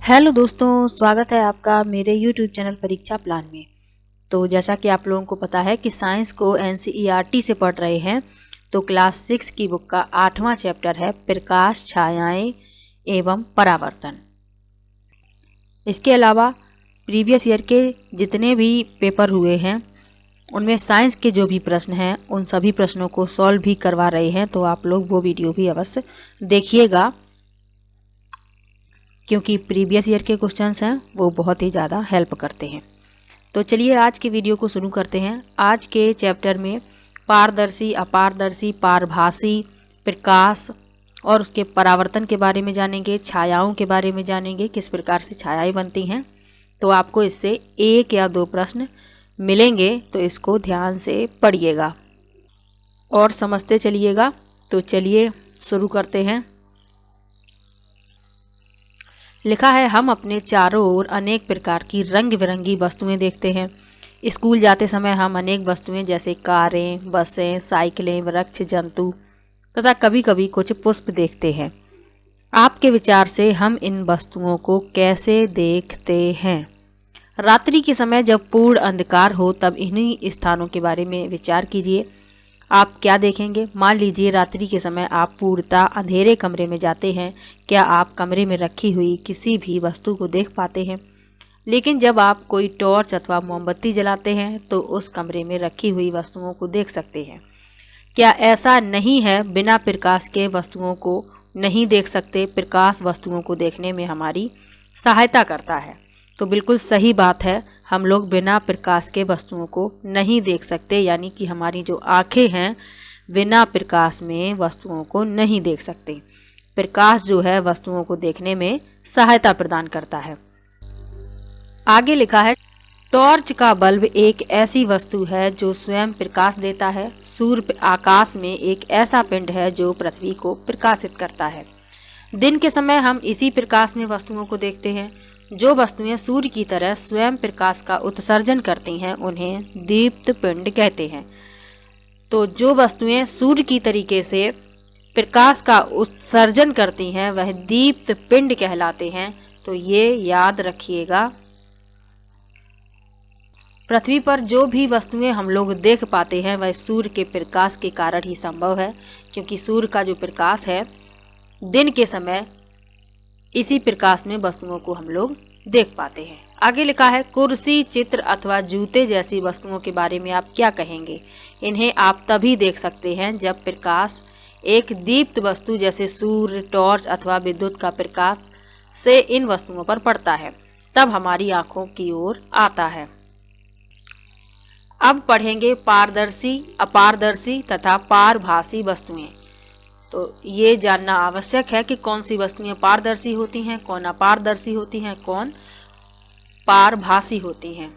Hello दोस्तों, स्वागत है आपका मेरे YouTube चैनल परीक्षा प्लान में। तो जैसा कि आप लोगों को पता है कि साइंस को NCERT से पढ़ रहे हैं, तो क्लास 6 की बुक का 8वां चैप्टर है प्रकाश, छायाएं एवं परावर्तन। इसके अलावा प्रीवियस ईयर के जितने भी पेपर हुए हैं उनमें साइंस के जो भी प्रश्न हैं उन सभी प्रश्नों को सॉल्व भी करवा रहे हैं, तो आप लोग वो वीडियो भी अवश्य देखिएगा, क्योंकि प्रीवियस ईयर के क्वेश्चंस हैं वो बहुत ही ज़्यादा हेल्प करते हैं। तो चलिए आज की वीडियो को शुरू करते हैं। आज के चैप्टर में पारदर्शी, अपारदर्शी, पारभासी, प्रकाश और उसके परावर्तन के बारे में जानेंगे, छायाओं के बारे में जानेंगे, किस प्रकार से छायाएं बनती हैं। तो आपको इससे 1 या 2 प्रश्न मिलेंगे, तो इसको ध्यान से पढ़िएगा और समझते चलिएगा। तो चलिए शुरू करते हैं। लिखा है, हम अपने चारों ओर अनेक प्रकार की रंग बिरंगी वस्तुएं देखते हैं। स्कूल जाते समय हम अनेक वस्तुएं जैसे कारें, बसें, साइकिलें, वृक्ष, जंतु तथा कभी कभी कुछ पुष्प देखते हैं। आपके विचार से हम इन वस्तुओं को कैसे देखते हैं? रात्रि के समय जब पूर्ण अंधकार हो तब इन्हीं स्थानों के बारे में विचार कीजिए। आप क्या देखेंगे? मान लीजिए रात्रि के समय आप पूर्णतः अंधेरे कमरे में जाते हैं। क्या आप कमरे में रखी हुई किसी भी वस्तु को देख पाते हैं? लेकिन जब आप कोई टॉर्च अथवा मोमबत्ती जलाते हैं तो उस कमरे में रखी हुई वस्तुओं को देख सकते हैं। क्या ऐसा नहीं है? बिना प्रकाश के वस्तुओं को नहीं देख सकते। प्रकाश वस्तुओं को देखने में हमारी सहायता करता है। तो बिल्कुल सही बात है, हम लोग बिना प्रकाश के वस्तुओं को नहीं देख सकते, यानी कि हमारी जो आँखें हैं बिना प्रकाश में वस्तुओं को नहीं देख सकते। प्रकाश जो है वस्तुओं को देखने में सहायता प्रदान करता है। आगे लिखा है, टॉर्च का बल्ब एक ऐसी वस्तु है जो स्वयं प्रकाश देता है। सूर्य आकाश में एक ऐसा पिंड है जो पृथ्वी को प्रकाशित करता है। दिन के समय हम इसी प्रकाश में वस्तुओं को देखते हैं। जो वस्तुएं सूर्य की तरह स्वयं प्रकाश का उत्सर्जन करती हैं उन्हें दीप्त पिंड कहते हैं। तो जो वस्तुएं सूर्य की तरीके से प्रकाश का उत्सर्जन करती हैं वह दीप्त पिंड कहलाते हैं। तो ये याद रखिएगा। पृथ्वी पर जो भी वस्तुएं हम लोग देख पाते हैं वह सूर्य के प्रकाश के कारण ही संभव है, क्योंकि सूर्य का जो प्रकाश है दिन के समय इसी प्रकाश में वस्तुओं को हम लोग देख पाते हैं। आगे लिखा है, कुर्सी, चित्र अथवा जूते जैसी वस्तुओं के बारे में आप क्या कहेंगे? इन्हें आप तभी देख सकते हैं जब प्रकाश एक दीप्त वस्तु जैसे सूर्य, टॉर्च अथवा विद्युत का प्रकाश से इन वस्तुओं पर पड़ता है, तब हमारी आंखों की ओर आता है। अब पढ़ेंगे पारदर्शी, अपारदर्शी तथा पारभासी वस्तुएं। तो ये जानना आवश्यक है कि कौन सी वस्तुएं पारदर्शी होती हैं, कौन अपारदर्शी होती हैं, कौन पारभासी होती हैं।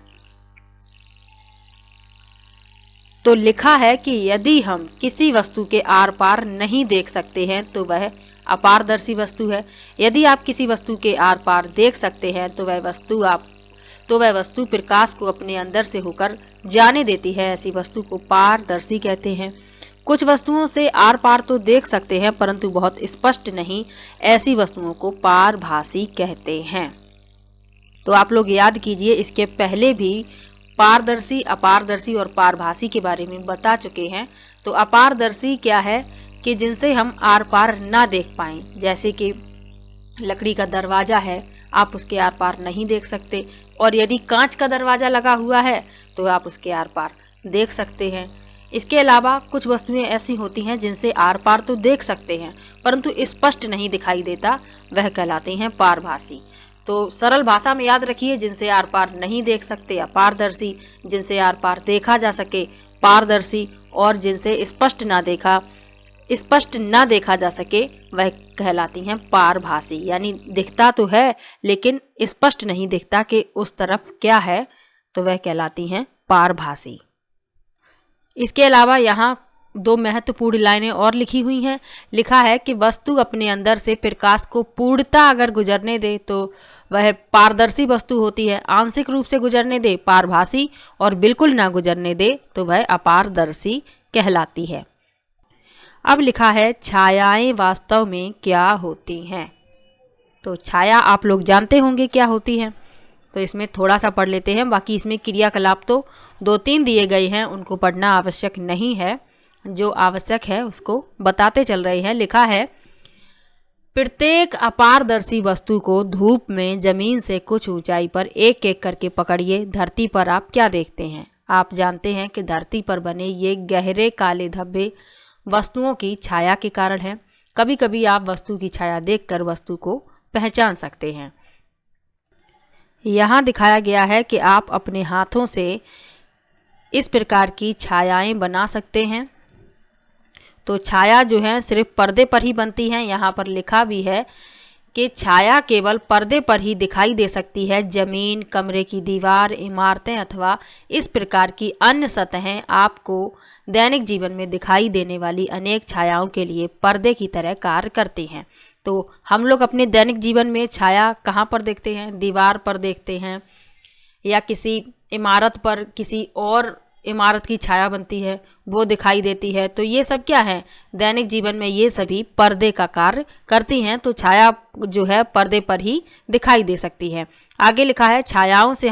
तो लिखा है कि यदि हम किसी वस्तु के आर पार नहीं देख सकते हैं तो वह अपारदर्शी वस्तु है। यदि आप किसी वस्तु के आर पार देख सकते हैं तो वह वस्तु प्रकाश को अपने अंदर से होकर जाने देती है। ऐसी वस्तु को पारदर्शी कहते हैं। कुछ वस्तुओं से आर पार तो देख सकते हैं परंतु बहुत स्पष्ट नहीं, ऐसी वस्तुओं को पारभासी कहते हैं। तो आप लोग याद कीजिए, इसके पहले भी पारदर्शी, अपारदर्शी और पारभासी के बारे में बता चुके हैं। तो अपारदर्शी क्या है कि जिनसे हम आर पार ना देख पाएं, जैसे कि लकड़ी का दरवाजा है, आप उसके आर पार नहीं देख सकते, और यदि कांच का दरवाजा लगा हुआ है तो आप उसके आर पार देख सकते हैं। इसके अलावा कुछ वस्तुएं ऐसी होती हैं जिनसे आर पार तो देख सकते हैं परंतु स्पष्ट नहीं दिखाई देता, वह कहलाते हैं पारभासी। तो सरल भाषा में याद रखिए, जिनसे आर पार नहीं देख सकते अपारदर्शी, जिनसे आर पार देखा जा सके पारदर्शी, और जिनसे स्पष्ट ना देखा जा सके वह कहलाती हैं पारभासी। यानी दिखता तो है लेकिन स्पष्ट नहीं दिखता कि उस तरफ क्या है, तो वह कहलाती हैं पारभासी। इसके अलावा यहाँ 2 महत्वपूर्ण लाइनें और लिखी हुई हैं। लिखा है कि वस्तु अपने अंदर से प्रकाश को पूर्णतः अगर गुजरने दे तो वह पारदर्शी वस्तु होती है, आंशिक रूप से गुजरने दे पारभासी, और बिल्कुल ना गुजरने दे तो वह अपारदर्शी कहलाती है। अब लिखा है, छायाएं वास्तव में क्या होती हैं? तो छाया आप लोग जानते होंगे क्या होती है, तो इसमें थोड़ा सा पढ़ लेते हैं। बाकी इसमें क्रियाकलाप तो 2-3 दिए गए हैं, उनको पढ़ना आवश्यक नहीं है, जो आवश्यक है उसको बताते चल रहे हैं। लिखा है, प्रत्येक अपारदर्शी वस्तु को धूप में जमीन से कुछ ऊंचाई पर एक एक करके पकड़िए। धरती पर आप क्या देखते हैं? आप जानते हैं कि धरती पर बने ये गहरे काले धब्बे वस्तुओं की छाया के कारण हैं। कभी कभी आप वस्तु की छाया देखकर वस्तु को पहचान सकते हैं। यहाँ दिखाया गया है कि आप अपने हाथों से इस प्रकार की छायाएं बना सकते हैं। तो छाया जो है सिर्फ पर्दे पर ही बनती है। यहाँ पर लिखा भी है कि छाया केवल पर्दे पर ही दिखाई दे सकती है। जमीन, कमरे की दीवार, इमारतें अथवा इस प्रकार की अन्य सतहें आपको दैनिक जीवन में दिखाई देने वाली अनेक छायाओं के लिए पर्दे की तरह कार्य करती हैं। तो हम लोग अपने दैनिक जीवन में छाया कहाँ पर देखते हैं? दीवार पर देखते हैं, या किसी इमारत पर किसी और इमारत की छाया बनती है वो दिखाई देती है। तो ये सब क्या है? दैनिक जीवन में ये सभी पर्दे का कार्य करती हैं। तो छाया जो है पर्दे पर ही दिखाई दे सकती है। आगे लिखा है, छायाओं से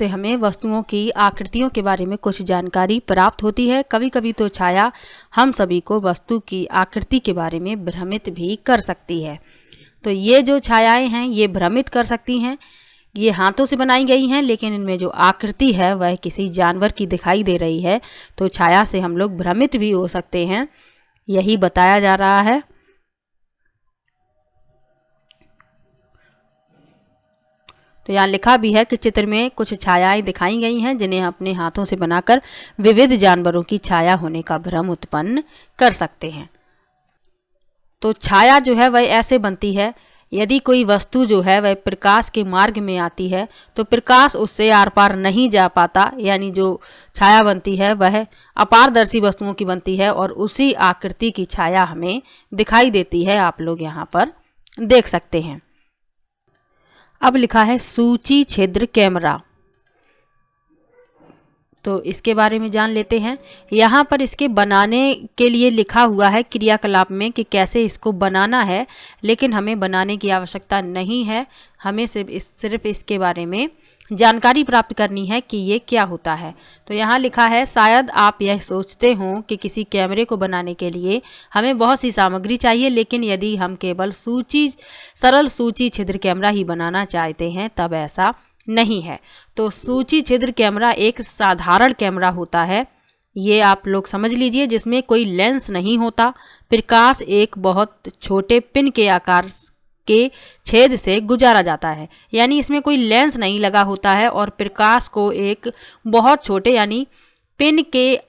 हमें वस्तुओं की आकृतियों के बारे में कुछ जानकारी प्राप्त होती है। कभी कभी तो छाया हम सभी को वस्तु की आकृति के बारे में भ्रमित भी कर सकती है। तो ये जो छायाएं हैं ये भ्रमित कर सकती हैं। ये हाथों से बनाई गई हैं, लेकिन इनमें जो आकृति है वह किसी जानवर की दिखाई दे रही है। तो छाया से हम लोग भ्रमित भी हो सकते हैं, यही बताया जा रहा है। तो यहाँ लिखा भी है कि चित्र में कुछ छायाएं दिखाई गई हैं जिन्हें अपने हाथों से बनाकर विविध जानवरों की छाया होने का भ्रम उत्पन्न कर सकते हैं। तो छाया जो है वह ऐसे बनती है, यदि कोई वस्तु जो है वह प्रकाश के मार्ग में आती है तो प्रकाश उससे आर पार नहीं जा पाता, यानी जो छाया बनती है वह अपारदर्शी वस्तुओं की बनती है और उसी आकृति की छाया हमें दिखाई देती है। आप लोग यहाँ पर देख सकते हैं। अब लिखा है सूची छिद्र कैमरा, तो इसके बारे में जान लेते हैं। यहाँ पर इसके बनाने के लिए लिखा हुआ है क्रियाकलाप में कि कैसे इसको बनाना है, लेकिन हमें बनाने की आवश्यकता नहीं है। हमें सिर्फ इसके बारे में जानकारी प्राप्त करनी है कि ये क्या होता है। तो यहाँ लिखा है, शायद आप यह सोचते हों कि किसी कैमरे को बनाने के लिए हमें बहुत सी सामग्री चाहिए, लेकिन यदि हम केवल सरल सूची छिद्र कैमरा ही बनाना चाहते हैं तब ऐसा नहीं है। तो सूची छिद्र कैमरा एक साधारण कैमरा होता है, ये आप लोग समझ लीजिए, जिसमें कोई लेंस नहीं होता। प्रकाश एक बहुत छोटे पिन के आकार के छेद से गुजारा जाता है, यानी इसमें कोई लेंस नहीं लगा होता है और प्रकाश को एक बहुत छोटे यानी पिन के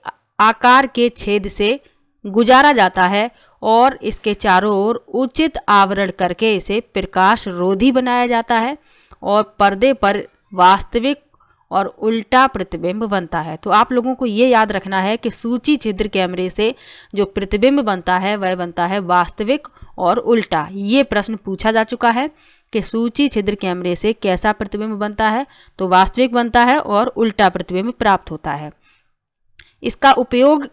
आकार के छेद से गुजारा जाता है और इसके चारों ओर उचित आवरण करके इसे प्रकाश रोधी बनाया जाता है और पर्दे पर वास्तविक और उल्टा प्रतिबिंब बनता है। तो आप लोगों को ये याद रखना है कि सूची छिद्र कैमरे से जो प्रतिबिंब बनता है वह बनता है वास्तविक और उल्टा। ये प्रश्न पूछा जा चुका है कि सूची छिद्र कैमरे से कैसा प्रतिबिंब बनता है, तो वास्तविक बनता है और उल्टा प्रतिबिंब प्राप्त होता है। इसका उपयोग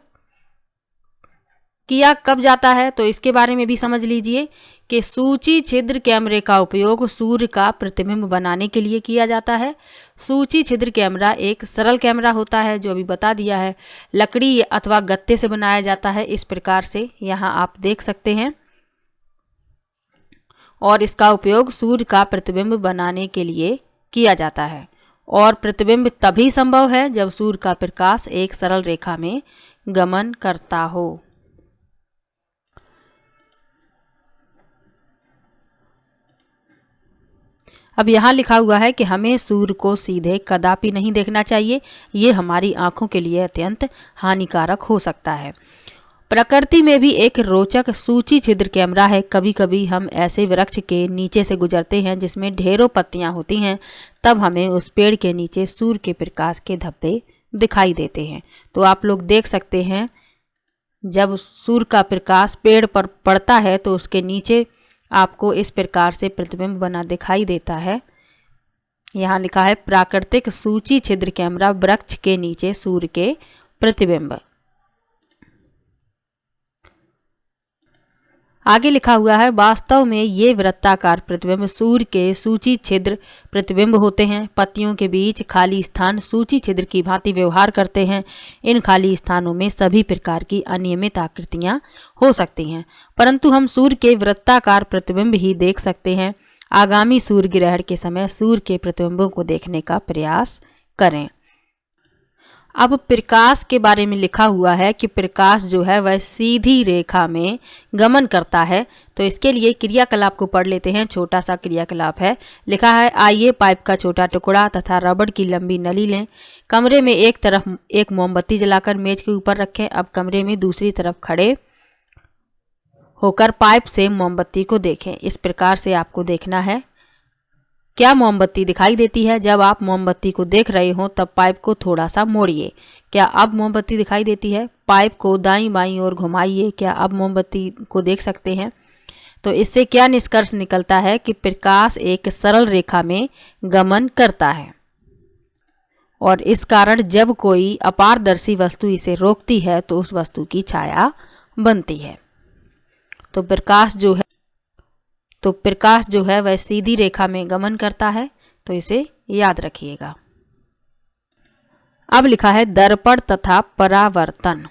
किया कब जाता है तो इसके बारे में भी समझ लीजिए कि सूची छिद्र कैमरे का उपयोग सूर्य का प्रतिबिंब बनाने के लिए किया जाता है। सूची छिद्र कैमरा एक सरल कैमरा होता है, जो अभी बता दिया है, लकड़ी अथवा गत्ते से बनाया जाता है। इस प्रकार से यहाँ आप देख सकते हैं, और इसका उपयोग सूर्य का प्रतिबिंब बनाने के लिए किया जाता है। और प्रतिबिंब तभी संभव है जब सूर्य का प्रकाश एक सरल रेखा में गमन करता हो। अब यहाँ लिखा हुआ है कि हमें सूर्य को सीधे कदापि नहीं देखना चाहिए, ये हमारी आंखों के लिए अत्यंत हानिकारक हो सकता है। प्रकृति में भी एक रोचक सूची छिद्र कैमरा है। कभी कभी हम ऐसे वृक्ष के नीचे से गुजरते हैं जिसमें ढेरों पत्तियां होती हैं, तब हमें उस पेड़ के नीचे सूर्य के प्रकाश के धब्बे दिखाई देते हैं। तो आप लोग देख सकते हैं, जब सूर्य का प्रकाश पेड़ पर पड़ता है तो उसके नीचे आपको इस प्रकार से प्रतिबिंब बना दिखाई देता है। यहाँ लिखा है प्राकृतिक सूची छिद्र कैमरा, वृक्ष के नीचे सूर्य के प्रतिबिंब। आगे लिखा हुआ है, वास्तव में ये वृत्ताकार प्रतिबिंब सूर्य के सूची छिद्र प्रतिबिंब होते हैं। पत्तियों के बीच खाली स्थान सूची छिद्र की भांति व्यवहार करते हैं। इन खाली स्थानों में सभी प्रकार की अनियमित आकृतियां हो सकती हैं, परंतु हम सूर्य के वृत्ताकार प्रतिबिंब ही देख सकते हैं। आगामी सूर्य ग्रहण के समय सूर्य के प्रतिबिंबों को देखने का प्रयास करें। अब प्रकाश के बारे में लिखा हुआ है कि प्रकाश जो है वह सीधी रेखा में गमन करता है। तो इसके लिए क्रियाकलाप को पढ़ लेते हैं। छोटा सा क्रियाकलाप है, लिखा है, आइए पाइप का छोटा टुकड़ा तथा रबड़ की लंबी नली लें। कमरे में एक तरफ एक मोमबत्ती जलाकर मेज के ऊपर रखें। अब कमरे में दूसरी तरफ खड़े होकर पाइप से मोमबत्ती को देखें। इस प्रकार से आपको देखना है। क्या मोमबत्ती दिखाई देती है? जब आप मोमबत्ती को देख रहे हो तब पाइप को थोड़ा सा मोड़िए। क्या अब मोमबत्ती दिखाई देती है? पाइप को दाईं बाईं ओर घुमाइए। क्या अब मोमबत्ती को देख सकते हैं? तो इससे क्या निष्कर्ष निकलता है कि प्रकाश एक सरल रेखा में गमन करता है और इस कारण जब कोई अपारदर्शी वस्तु इसे रोकती है तो उस वस्तु की छाया बनती है। तो प्रकाश जो है वह सीधी रेखा में गमन करता है, तो इसे याद रखिएगा। अब लिखा है दर्पण तथा परावर्तन।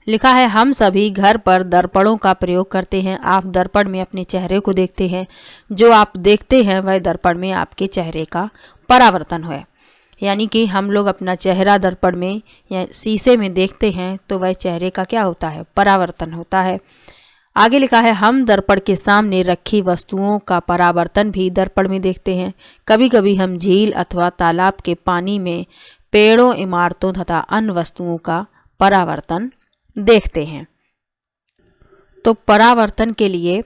लिखा है, हम सभी घर पर दर्पणों का प्रयोग करते हैं। आप दर्पण में अपने चेहरे को देखते हैं। जो आप देखते हैं वह दर्पण में आपके चेहरे का परावर्तन है। यानी कि हम लोग अपना चेहरा दर्पण में या शीशे में देखते हैं तो वह चेहरे का क्या होता है? परावर्तन होता है। आगे लिखा है, हम दर्पण के सामने रखी वस्तुओं का परावर्तन भी दर्पण में देखते हैं। कभी कभी हम झील अथवा तालाब के पानी में पेड़ों, इमारतों तथा अन्य वस्तुओं का परावर्तन देखते हैं। तो परावर्तन के लिए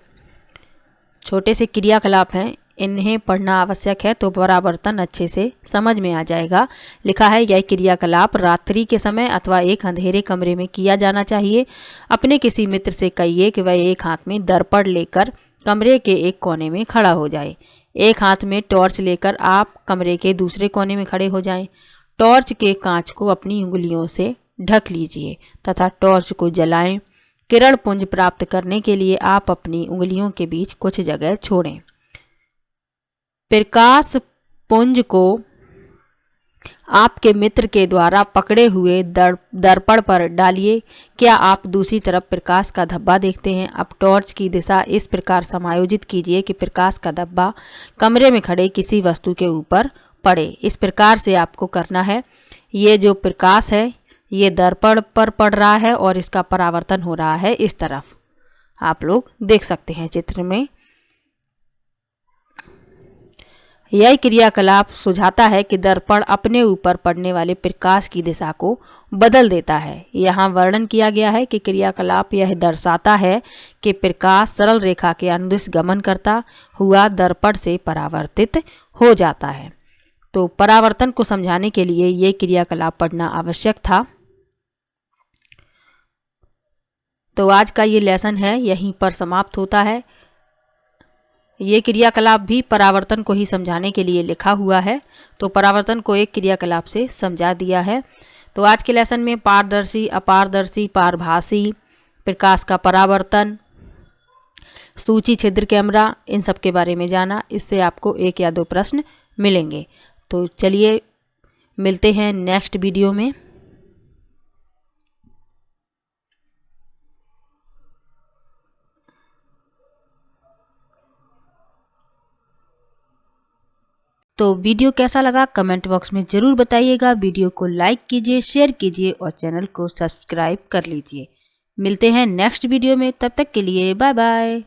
छोटे से क्रियाकलाप हैं, इन्हें पढ़ना आवश्यक है तो परावर्तन अच्छे से समझ में आ जाएगा। लिखा है, यह क्रियाकलाप रात्रि के समय अथवा एक अंधेरे कमरे में किया जाना चाहिए। अपने किसी मित्र से कहिए कि वह एक हाथ में दर्पण लेकर कमरे के एक कोने में खड़ा हो जाए। एक हाथ में टॉर्च लेकर आप कमरे के दूसरे कोने में खड़े हो जाएं। टॉर्च के कांच को अपनी उंगलियों से ढक लीजिए तथा टॉर्च को जलाएं। किरण पुंज प्राप्त करने के लिए आप अपनी उंगलियों के बीच कुछ जगह छोड़ें। प्रकाश पुंज को आपके मित्र के द्वारा पकड़े हुए दर्पण पर डालिए। क्या आप दूसरी तरफ प्रकाश का धब्बा देखते हैं? अब टॉर्च की दिशा इस प्रकार समायोजित कीजिए कि प्रकाश का धब्बा कमरे में खड़े किसी वस्तु के ऊपर पड़े। इस प्रकार से आपको करना है। ये जो प्रकाश है ये दर्पण पर पड़ रहा है और इसका परावर्तन हो रहा है इस तरफ। आप लोग देख सकते हैं चित्र में। यह क्रियाकलाप सुझाता है कि दर्पण अपने ऊपर पड़ने वाले प्रकाश की दिशा को बदल देता है। यहाँ वर्णन किया गया है कि क्रियाकलाप यह दर्शाता है कि प्रकाश सरल रेखा के अनुदिश गमन करता हुआ दर्पण से परावर्तित हो जाता है। तो परावर्तन को समझाने के लिए ये क्रियाकलाप पढ़ना आवश्यक था। तो आज का ये लेसन है यहीं पर समाप्त होता है। ये क्रियाकलाप भी परावर्तन को ही समझाने के लिए लिखा हुआ है, तो परावर्तन को एक क्रियाकलाप से समझा दिया है। तो आज के लेसन में पारदर्शी, अपारदर्शी, पारभासी, प्रकाश का परावर्तन, सूची छिद्र कैमरा, इन सब के बारे में जाना। इससे आपको 1 या 2 प्रश्न मिलेंगे। तो चलिए मिलते हैं नेक्स्ट वीडियो में। तो वीडियो कैसा लगा कमेंट बॉक्स में ज़रूर बताइएगा। वीडियो को लाइक कीजिए, शेयर कीजिए और चैनल को सब्सक्राइब कर लीजिए। मिलते हैं नेक्स्ट वीडियो में, तब तक के लिए बाय बाय।